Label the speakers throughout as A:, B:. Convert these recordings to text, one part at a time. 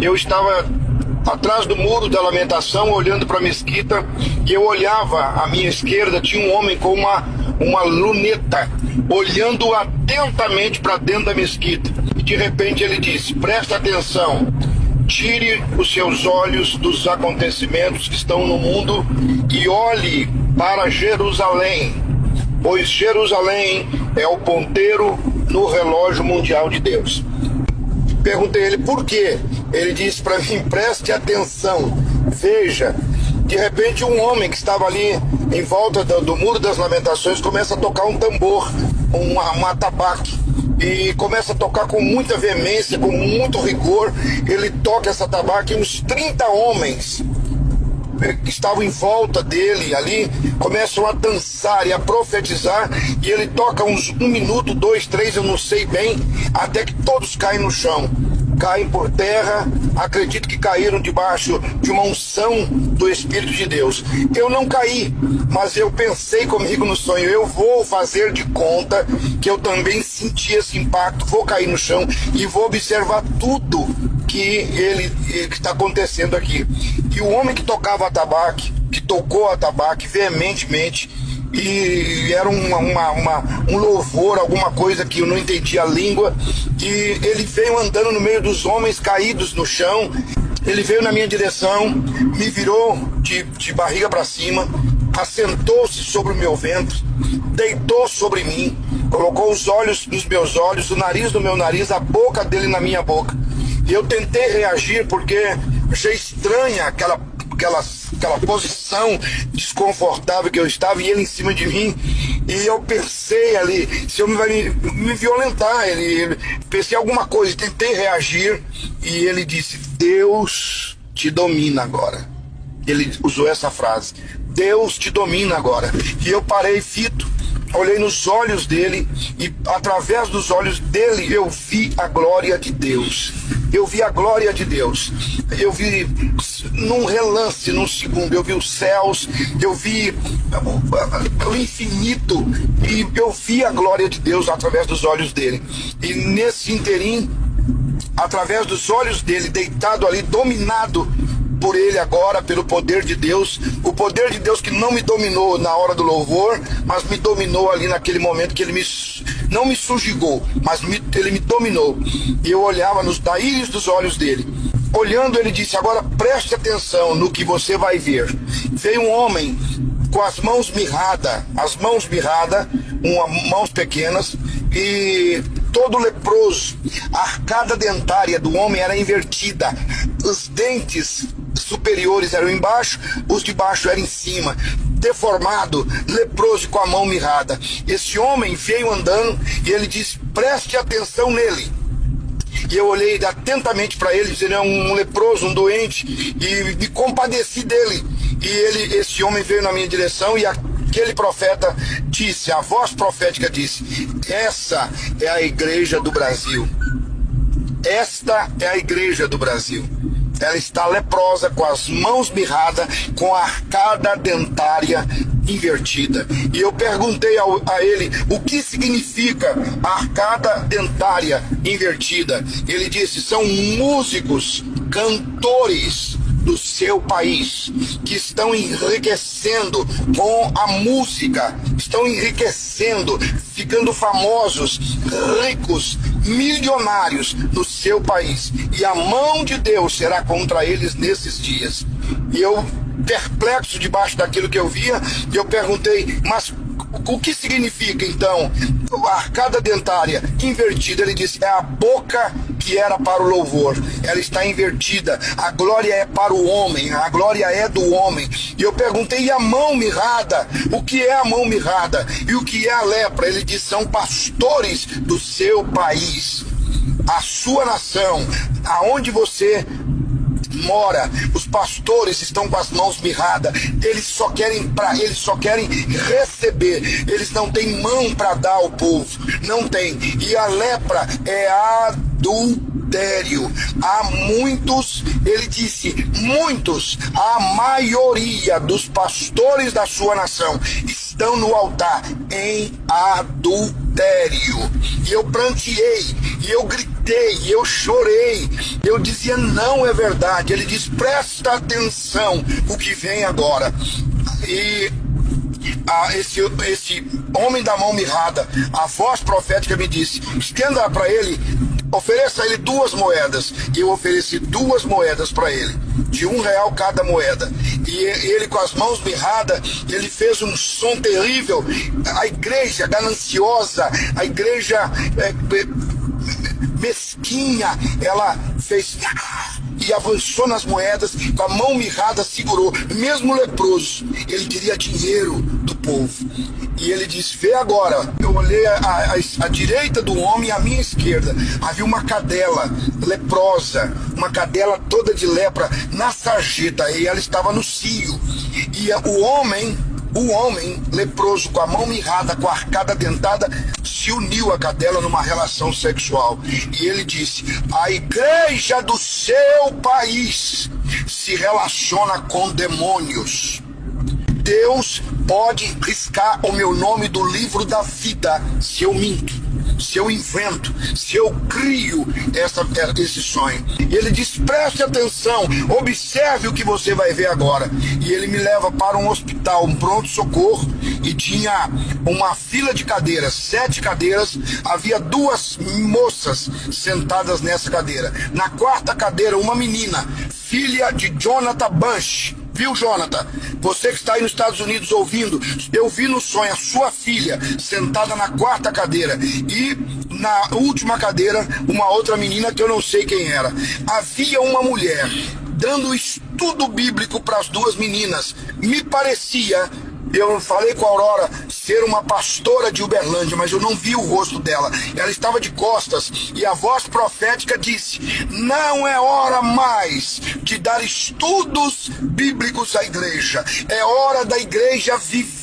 A: eu estava atrás do muro da lamentação, olhando para a mesquita, e eu olhava à minha esquerda, tinha um homem com uma luneta, olhando atentamente para dentro da mesquita. E de repente ele disse: presta atenção, tire os seus olhos dos acontecimentos que estão no mundo e olhe para Jerusalém, pois Jerusalém é o ponteiro no relógio mundial de Deus. Perguntei a ele por quê. Ele disse para mim: preste atenção, veja. De repente um homem que estava ali em volta do Muro das Lamentações começa a tocar um tambor, um atabaque, e começa a tocar com muita veemência, com muito rigor. Ele toca essa atabaque e uns 30 homens que estavam em volta dele ali começam a dançar e a profetizar, e ele toca uns 1 minuto, 2, 3, eu não sei bem, até que todos caem no chão, caem por terra. Acredito que caíram debaixo de uma unção do Espírito de Deus. Eu não caí, mas eu pensei comigo no sonho: eu vou fazer de conta que eu também senti esse impacto, vou cair no chão e vou observar tudo que está acontecendo aqui. E o homem que tocava atabaque, que tocou atabaque veementemente, e era um louvor, alguma coisa que eu não entendi a língua, e ele veio andando no meio dos homens caídos no chão. Ele veio na minha direção, me virou de barriga para cima, assentou-se sobre o meu ventre, deitou sobre mim, colocou os olhos nos meus olhos, o nariz no meu nariz, a boca dele na minha boca. E eu tentei reagir porque achei estranha aquela posição desconfortável que eu estava, e ele em cima de mim. E eu pensei ali, se eu vai me violentar, pensei alguma coisa, tentei reagir, e ele disse: Deus te domina agora. Ele usou essa frase: Deus te domina agora. E eu parei fito, olhei nos olhos dele, e através dos olhos dele eu vi a glória de Deus. Eu vi a glória de Deus. Eu vi num relance, num segundo, eu vi os céus, eu vi o infinito, e eu vi a glória de Deus através dos olhos dele. E nesse interim, através dos olhos dele, deitado ali, dominado por ele agora, pelo poder de Deus, o poder de Deus que não me dominou na hora do louvor, mas me dominou ali naquele momento que ele não me subjugou, mas ele me dominou. E eu olhava na íris dos olhos dele. Olhando, ele disse: agora preste atenção no que você vai ver. Veio um homem com as mãos mirradas, mãos pequenas, e todo leproso. A arcada dentária do homem era invertida, os dentes superiores eram embaixo, os de baixo eram em cima, deformado, leproso, com a mão mirrada. Esse homem veio andando, e ele disse: preste atenção nele. E eu olhei atentamente para ele, ele é um leproso, um doente, e me compadeci dele. E esse homem veio na minha direção, e aquele profeta disse, a voz profética disse: essa é a igreja do Brasil. Esta é a igreja do Brasil. Ela está leprosa, com as mãos mirradas, com a arcada dentária invertida. E eu perguntei a ele o que significa a arcada dentária invertida. Ele disse: são músicos, cantores do seu país, que estão enriquecendo com a música, estão enriquecendo, ficando famosos, ricos, milionários no seu país, e a mão de Deus será contra eles nesses dias. E eu, perplexo debaixo daquilo que eu via, eu perguntei: mas o que significa então a arcada dentária invertida? Ele disse: é a boca que era para o louvor, ela está invertida. A glória é para o homem, a glória é do homem. E eu perguntei: e a mão mirrada? O que é a mão mirrada? E o que é a lepra? Ele disse: são pastores do seu país, a sua nação, aonde você mora. Os pastores estão com as mãos mirradas, eles só querem receber, eles não têm mão para dar ao povo, não tem. E a lepra é adultério. Há muitos, ele disse, muitos, a maioria dos pastores da sua nação estão no altar em adultério. E eu pranteei, e eu gritei gritei, eu chorei, eu dizia, não é verdade. Ele diz, presta atenção o que vem agora. E esse homem da mão mirrada, a voz profética me disse, estenda para ele, ofereça a ele 2 moedas. E eu ofereci 2 moedas para ele, de R$1 cada moeda. E ele, com as mãos mirradas, ele fez um som terrível. A igreja gananciosa, a igreja mesquinha, ela fez e avançou nas moedas, com a mão mirrada segurou, mesmo leproso. Ele queria dinheiro do povo. E ele disse, vê agora. Eu olhei à direita do homem e à minha esquerda havia uma cadela leprosa, uma cadela toda de lepra na sarjeta, e ela estava no cio. E o homem leproso, com a mão mirrada, com a arcada dentada, se uniu à cadela numa relação sexual. E ele disse, a igreja do seu país se relaciona com demônios. Deus pode riscar o meu nome do livro da vida se eu minto, se eu invento, se eu crio esse sonho. E ele diz, preste atenção, observe o que você vai ver agora. E ele me leva para um hospital, um pronto-socorro, e tinha uma fila de cadeiras, 7 cadeiras, havia 2 moças sentadas nessa cadeira. Na 4ª cadeira, uma menina, filha de Jonathan Bush. Viu, Jonathan? Você que está aí nos Estados Unidos ouvindo, eu vi no sonho a sua filha sentada na 4ª cadeira, e na última cadeira uma outra menina que eu não sei quem era. Havia uma mulher dando estudo bíblico para as 2 meninas. Me parecia, eu falei com a Aurora, ser uma pastora de Uberlândia, mas eu não vi o rosto dela. Ela estava de costas e a voz profética disse, não é hora mais de dar estudos bíblicos à igreja. É hora da igreja viver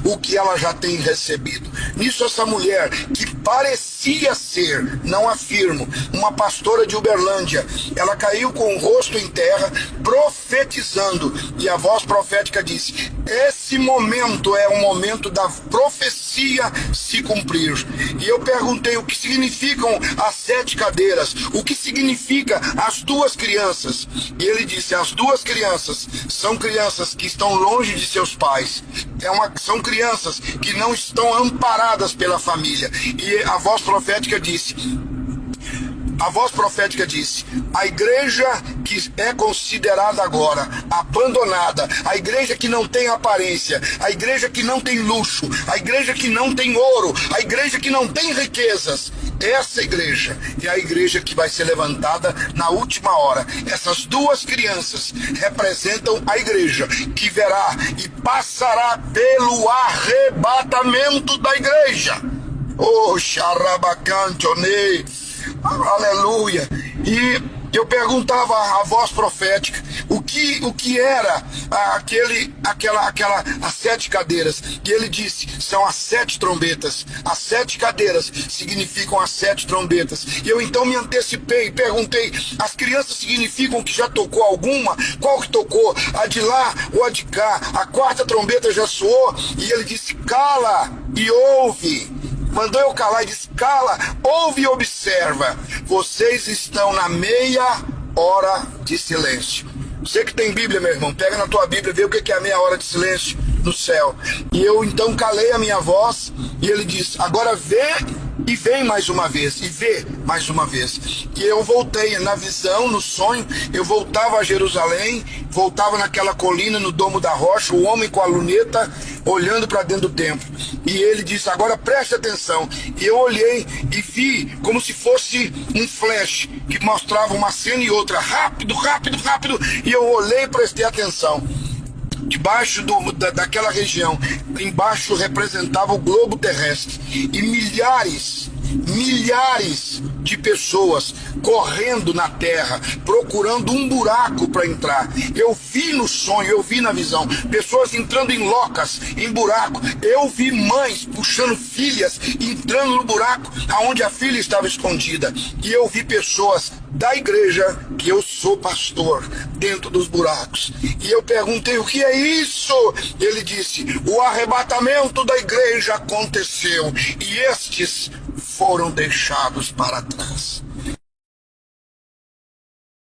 A: o que ela já tem recebido. Nisso, essa mulher, que parecia ser, não afirmo, uma pastora de Uberlândia, ela caiu com o rosto em terra, profetizando, e a voz profética disse, esse momento é o momento da profecia se cumprir. E eu perguntei o que significam as 7 cadeiras, o que significa as 2 crianças. E ele disse, as 2 crianças são crianças que estão longe de seus pais, são crianças que não estão amparadas pela família. E a voz profética disse, a igreja que é considerada agora abandonada, a igreja que não tem aparência, a igreja que não tem luxo, a igreja que não tem ouro, a igreja que não tem riquezas, essa igreja é a igreja que vai ser levantada na última hora. Essas 2 crianças representam a igreja que verá e passará pelo arrebatamento da igreja. Oh, xarabacantonei, aleluia. E eu perguntava à voz profética o que era as 7 cadeiras. E ele disse, são as 7 trombetas. As 7 cadeiras significam as 7 trombetas. E eu então me antecipei e perguntei, as crianças significam que já tocou alguma? Qual que tocou? A de lá ou a de cá? A 4ª trombeta já soou? E ele disse, cala e ouve. Mandou eu calar e disse, cala, ouve e observa. Vocês estão na meia hora de silêncio. Você que tem Bíblia, meu irmão, pega na tua Bíblia e vê o que é a meia hora de silêncio no céu. E eu então calei a minha voz e ele disse, agora vê e vem mais uma vez, e vê mais uma vez. E eu voltei na visão, no sonho, eu voltava a Jerusalém, voltava naquela colina, no Domo da Rocha, o homem com a luneta, olhando para dentro do templo. E ele disse, agora preste atenção. E eu olhei e vi como se fosse um flash, que mostrava uma cena e outra, rápido, rápido, rápido. E eu olhei e prestei atenção. Debaixo daquela região, embaixo representava o globo terrestre, e milhares de pessoas correndo na terra, procurando um buraco para entrar. Eu vi no sonho, eu vi na visão, pessoas entrando em locas, em buraco. Eu vi mães puxando filhas, entrando no buraco aonde a filha estava escondida. E eu vi pessoas da igreja, que eu sou pastor, dentro dos buracos. E eu perguntei, o que é isso? Ele disse, o arrebatamento da igreja aconteceu, e estes foram deixados para trás.